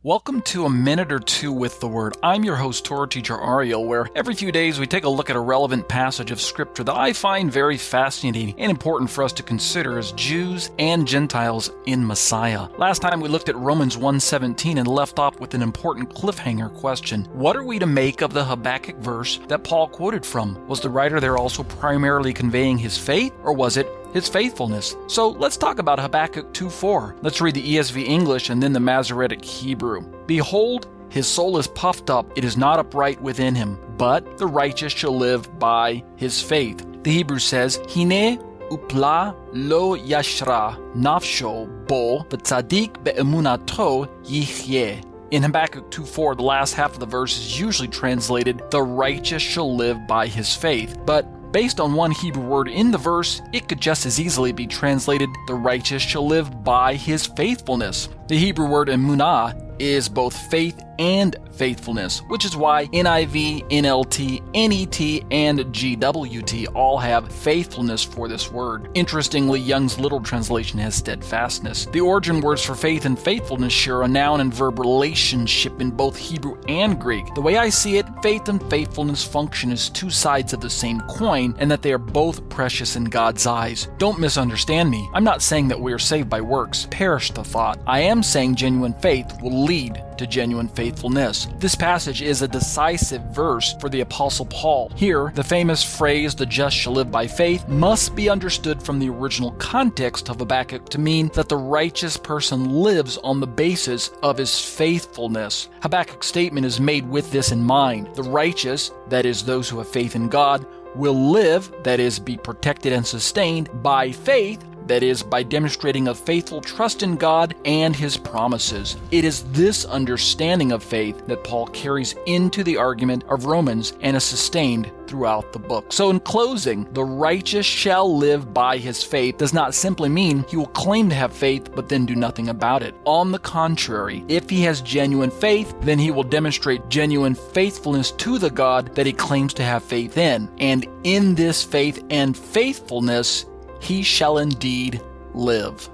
Welcome to A Minute or Two with the Word. I'm your host, Torah teacher Ariel, where every few days we take a look at a relevant passage of Scripture that I find very fascinating and important for us to consider as Jews and Gentiles in Messiah. Last time we looked at Romans 1:17 and left off with an important cliffhanger question. What are we to make of the Habakkuk verse that Paul quoted from? Was the writer there also primarily conveying his faith, or was it his faithfulness? So let's talk about Habakkuk 2:4. Let's read the ESV English and then the Masoretic Hebrew. Behold, his soul is puffed up, it is not upright within him, but the righteous shall live by his faith. The Hebrew says, Hine upla lo yashra nafsho bo b'tzadik be'emunato yichyeh. In Habakkuk 2:4, the last half of the verse is usually translated, the righteous shall live by his faith. But based on one Hebrew word in the verse, it could just as easily be translated, the righteous shall live by his faithfulness. The Hebrew word emunah is both faith and faithfulness, which is why NIV, NLT, NET, and GWT all have faithfulness for this word. Interestingly, Young's Literal Translation has steadfastness. The origin words for faith and faithfulness share a noun and verb relationship in both Hebrew and Greek. The way I see it, faith and faithfulness function as two sides of the same coin, and that they are both precious in God's eyes. Don't misunderstand me. I'm not saying that we are saved by works. Perish the thought. I am saying genuine faith will lead to genuine faithfulness. This passage is a decisive verse for the Apostle Paul. Here, the famous phrase, the just shall live by faith, must be understood from the original context of Habakkuk to mean that the righteous person lives on the basis of his faithfulness. Habakkuk's statement is made with this in mind. The righteous, that is, those who have faith in God, will live, that is, be protected and sustained, by faith, that is, by demonstrating a faithful trust in God and His promises. It is this understanding of faith that Paul carries into the argument of Romans and is sustained throughout the book. So in closing, the righteous shall live by his faith does not simply mean he will claim to have faith but then do nothing about it. On the contrary, if he has genuine faith, then he will demonstrate genuine faithfulness to the God that he claims to have faith in. And in this faith and faithfulness, he shall indeed live.